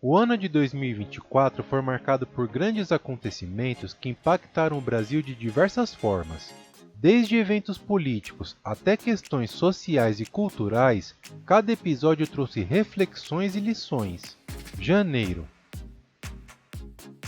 O ano de 2024 foi marcado por grandes acontecimentos que impactaram o Brasil de diversas formas. Desde eventos políticos até questões sociais e culturais, cada episódio trouxe reflexões e lições. Janeiro.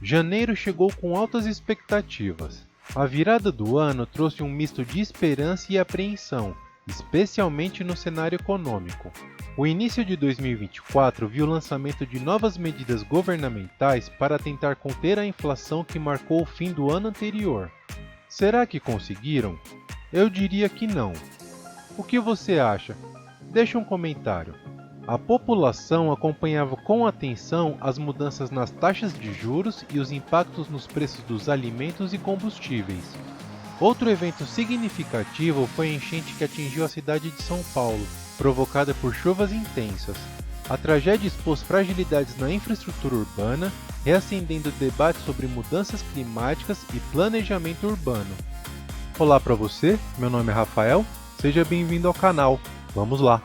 Janeiro chegou com altas expectativas. A virada do ano trouxe um misto de esperança e apreensão, especialmente no cenário econômico. O início de 2024 viu o lançamento de novas medidas governamentais para tentar conter a inflação que marcou o fim do ano anterior. Será que conseguiram? Eu diria que não. O que você acha? Deixe um comentário. A população acompanhava com atenção as mudanças nas taxas de juros e os impactos nos preços dos alimentos e combustíveis. Outro evento significativo foi a enchente que atingiu a cidade de São Paulo, provocada por chuvas intensas. A tragédia expôs fragilidades na infraestrutura urbana, reacendendo debates sobre mudanças climáticas e planejamento urbano. Olá para você, meu nome é Rafael, seja bem-vindo ao canal. Vamos lá!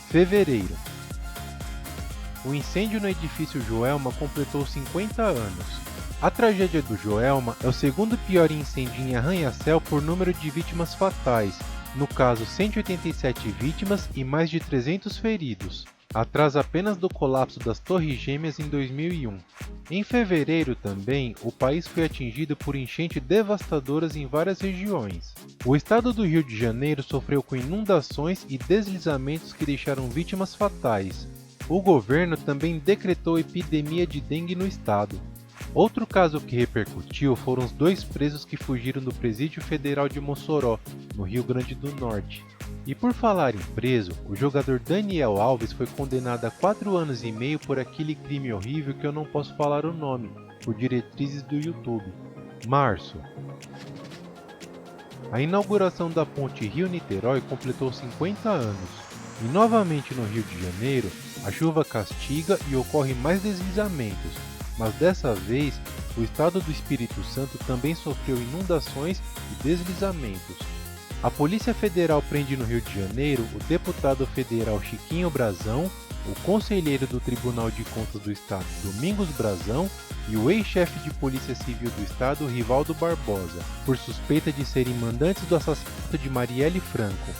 Fevereiro. O incêndio no edifício Joelma completou 50 anos. A tragédia do Joelma é o segundo pior incêndio em arranha-céu por número de vítimas fatais, no caso 187 vítimas e mais de 300 feridos, atrás apenas do colapso das Torres Gêmeas em 2001. Em fevereiro também, o país foi atingido por enchentes devastadoras em várias regiões. O estado do Rio de Janeiro sofreu com inundações e deslizamentos que deixaram vítimas fatais. O governo também decretou epidemia de dengue no estado. Outro caso que repercutiu foram os 2 presos que fugiram do Presídio Federal de Mossoró, no Rio Grande do Norte. E por falar em preso, o jogador Daniel Alves foi condenado a 4 anos e meio por aquele crime horrível que eu não posso falar o nome, por diretrizes do YouTube. Março. A inauguração da ponte Rio-Niterói completou 50 anos. E novamente no Rio de Janeiro, a chuva castiga e ocorre mais deslizamentos. Mas dessa vez, o estado do Espírito Santo também sofreu inundações e deslizamentos. A Polícia Federal prende no Rio de Janeiro o deputado federal Chiquinho Brazão, o conselheiro do Tribunal de Contas do Estado Domingos Brazão e o ex-chefe de Polícia Civil do Estado Rivaldo Barbosa, por suspeita de serem mandantes do assassinato de Marielle Franco.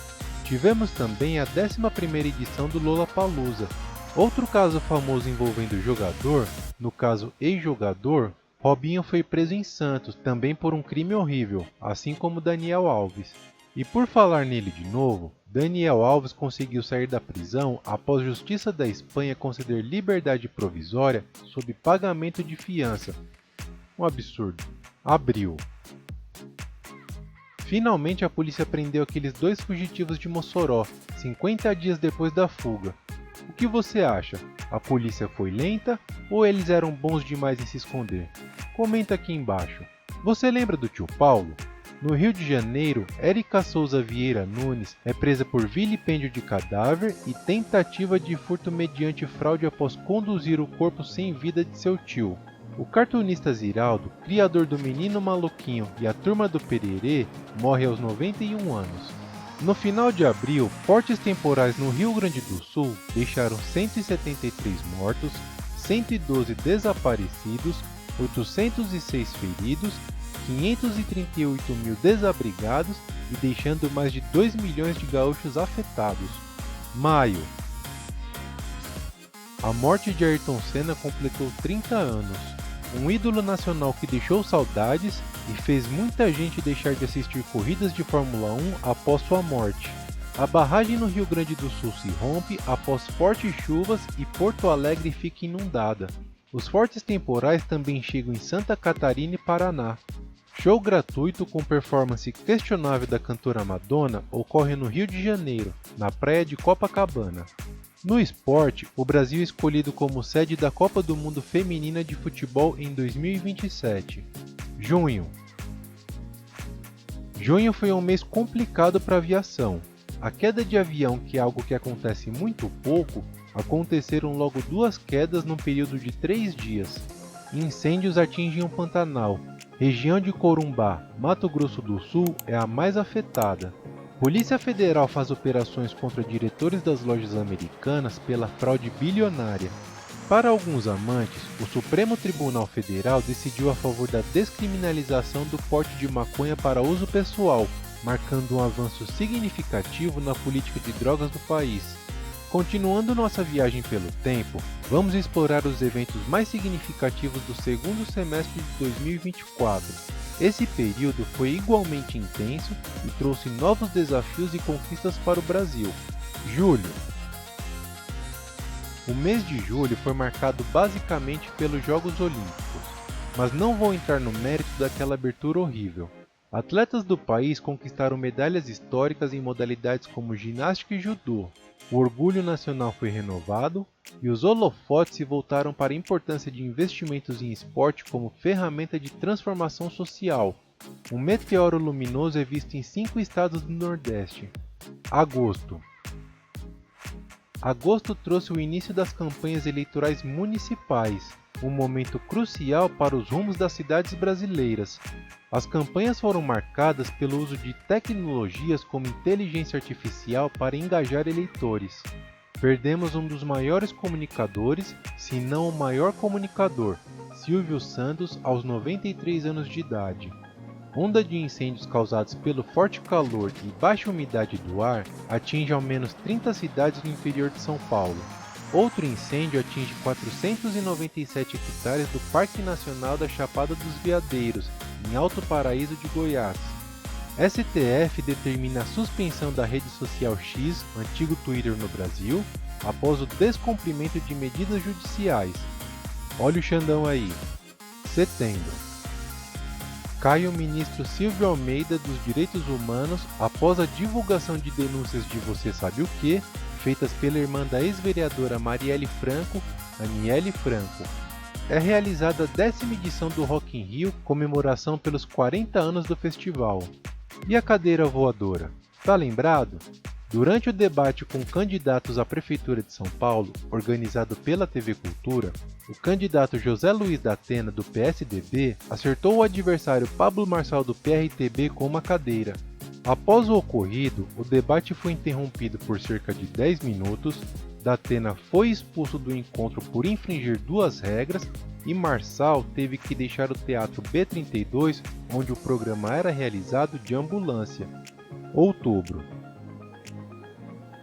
Tivemos também a 11ª edição do Lollapalooza. Outro caso famoso envolvendo o jogador, no caso ex-jogador, Robinho foi preso em Santos, também por um crime horrível, assim como Daniel Alves. E por falar nele de novo, Daniel Alves conseguiu sair da prisão após a Justiça da Espanha conceder liberdade provisória sob pagamento de fiança. Um absurdo. Abril. Finalmente a polícia prendeu aqueles 2 fugitivos de Mossoró, 50 dias depois da fuga. O que você acha? A polícia foi lenta ou eles eram bons demais em se esconder? Comenta aqui embaixo. Você lembra do tio Paulo? No Rio de Janeiro, Érica Souza Vieira Nunes é presa por vilipêndio de cadáver e tentativa de furto mediante fraude após conduzir o corpo sem vida de seu tio. O cartunista Ziraldo, criador do Menino Maluquinho e a Turma do Pererê, morre aos 91 anos. No final de abril, fortes temporais no Rio Grande do Sul deixaram 173 mortos, 112 desaparecidos, 806 feridos, 538 mil desabrigados e deixando mais de 2 milhões de gaúchos afetados. Maio. A morte de Ayrton Senna completou 30 anos. Um ídolo nacional que deixou saudades e fez muita gente deixar de assistir corridas de Fórmula 1 após sua morte. A barragem no Rio Grande do Sul se rompe após fortes chuvas e Porto Alegre fica inundada. Os fortes temporais também chegam em Santa Catarina e Paraná. Show gratuito com performance questionável da cantora Madonna ocorre no Rio de Janeiro, na praia de Copacabana. No esporte, o Brasil é escolhido como sede da Copa do Mundo Feminina de Futebol em 2027. Junho. Junho foi um mês complicado para a aviação. A queda de avião, que é algo que acontece muito pouco, aconteceram logo 2 quedas num período de 3 dias. Incêndios atingem o Pantanal. Região de Corumbá, Mato Grosso do Sul, é a mais afetada. Polícia Federal faz operações contra diretores das lojas americanas pela fraude bilionária. Para alguns amantes, o Supremo Tribunal Federal decidiu a favor da descriminalização do porte de maconha para uso pessoal, marcando um avanço significativo na política de drogas do país. Continuando nossa viagem pelo tempo, vamos explorar os eventos mais significativos do segundo semestre de 2024. Esse período foi igualmente intenso e trouxe novos desafios e conquistas para o Brasil. Julho. O mês de julho foi marcado basicamente pelos Jogos Olímpicos, mas não vou entrar no mérito daquela abertura horrível. Atletas do país conquistaram medalhas históricas em modalidades como ginástica e judô. O orgulho nacional foi renovado e os holofotes se voltaram para a importância de investimentos em esporte como ferramenta de transformação social. Um meteoro luminoso é visto em 5 estados do Nordeste. Agosto. Agosto trouxe o início das campanhas eleitorais municipais, um momento crucial para os rumos das cidades brasileiras. As campanhas foram marcadas pelo uso de tecnologias como inteligência artificial para engajar eleitores. Perdemos um dos maiores comunicadores, se não o maior comunicador, Silvio Santos, aos 93 anos de idade. Onda de incêndios causados pelo forte calor e baixa umidade do ar atinge ao menos 30 cidades no interior de São Paulo. Outro incêndio atinge 497 hectares do Parque Nacional da Chapada dos Veadeiros, em Alto Paraíso de Goiás. STF determina a suspensão da rede social X, antigo Twitter no Brasil, após o descumprimento de medidas judiciais. Olha o Xandão aí. Setembro. Cai o ministro Silvio Almeida dos Direitos Humanos após a divulgação de denúncias de você sabe o que, feitas pela irmã da ex-vereadora Marielle Franco, Aniele Franco. É realizada a 10ª edição do Rock in Rio, comemoração pelos 40 anos do festival. E a cadeira voadora? Tá lembrado? Durante o debate com candidatos à Prefeitura de São Paulo, organizado pela TV Cultura, o candidato José Luiz da Atena, do PSDB, acertou o adversário Pablo Marçal, do PRTB, com uma cadeira. Após o ocorrido, o debate foi interrompido por cerca de 10 minutos, Datena foi expulso do encontro por infringir 2 regras e Marçal teve que deixar o Teatro B32, onde o programa era realizado, de ambulância. Outubro.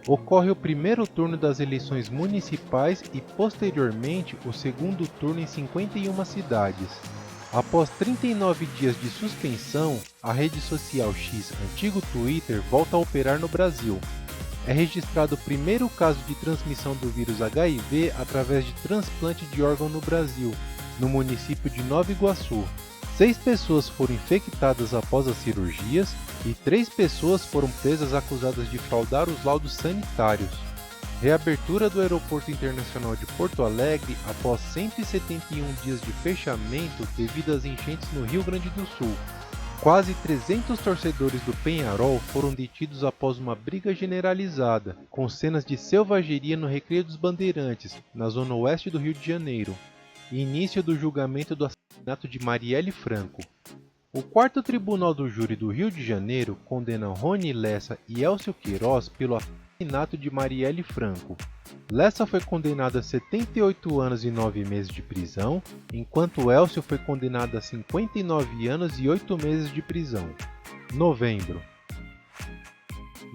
Ocorre o primeiro turno das eleições municipais e, posteriormente, o segundo turno em 51 cidades. Após 39 dias de suspensão, a rede social X, antigo Twitter, volta a operar no Brasil. É registrado o primeiro caso de transmissão do vírus HIV através de transplante de órgão no Brasil, no município de Nova Iguaçu. 6 pessoas foram infectadas após as cirurgias e 3 pessoas foram presas acusadas de fraudar os laudos sanitários. Reabertura do Aeroporto Internacional de Porto Alegre após 171 dias de fechamento devido às enchentes no Rio Grande do Sul. Quase 300 torcedores do Peñarol foram detidos após uma briga generalizada, com cenas de selvageria no Recreio dos Bandeirantes, na zona oeste do Rio de Janeiro. Início do julgamento do assassinato de Marielle Franco. O 4º Tribunal do Júri do Rio de Janeiro condena Rony Lessa e Elcio Queiroz pelo assassinato de Marielle Franco. Lessa foi condenado a 78 anos e 9 meses de prisão, enquanto Elcio foi condenado a 59 anos e 8 meses de prisão. Novembro.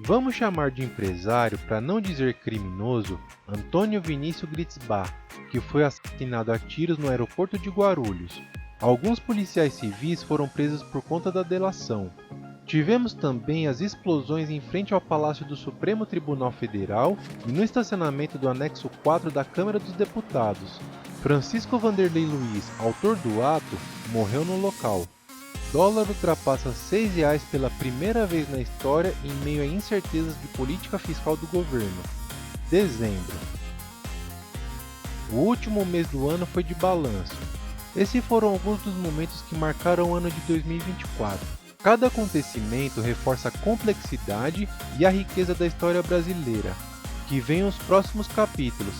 Vamos chamar de empresário, para não dizer criminoso, Antônio Vinícius Gritzbach, que foi assassinado a tiros no aeroporto de Guarulhos. Alguns policiais civis foram presos por conta da delação. Tivemos também as explosões em frente ao Palácio do Supremo Tribunal Federal e no estacionamento do anexo 4 da Câmara dos Deputados. Francisco Vanderlei Luiz, autor do ato, morreu no local. Dólar ultrapassa R$ 6 pela primeira vez na história em meio a incertezas de política fiscal do governo. Dezembro. O último mês do ano foi de balanço. Esses foram alguns dos momentos que marcaram o ano de 2024. Cada acontecimento reforça a complexidade e a riqueza da história brasileira. Que venham os próximos capítulos.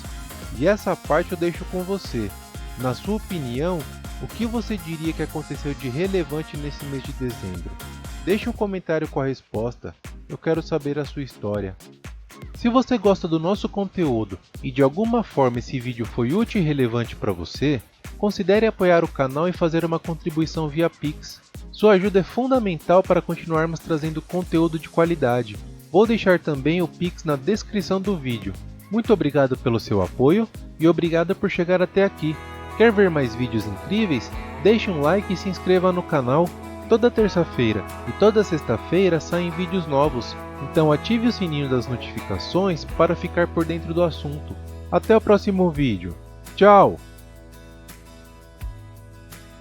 E essa parte eu deixo com você. Na sua opinião, o que você diria que aconteceu de relevante nesse mês de dezembro? Deixe um comentário com a resposta. eu quero saber a sua história. Se você gosta do nosso conteúdo e de alguma forma esse vídeo foi útil e relevante para você, considere apoiar o canal e fazer uma contribuição via Pix. Sua ajuda é fundamental para continuarmos trazendo conteúdo de qualidade. Vou deixar também o Pix na descrição do vídeo. Muito obrigado pelo seu apoio e obrigado por chegar até aqui. Quer ver mais vídeos incríveis? Deixe um like e se inscreva no canal. Toda terça-feira e toda sexta-feira saem vídeos novos, então ative o sininho das notificações para ficar por dentro do assunto. Até o próximo vídeo. Tchau!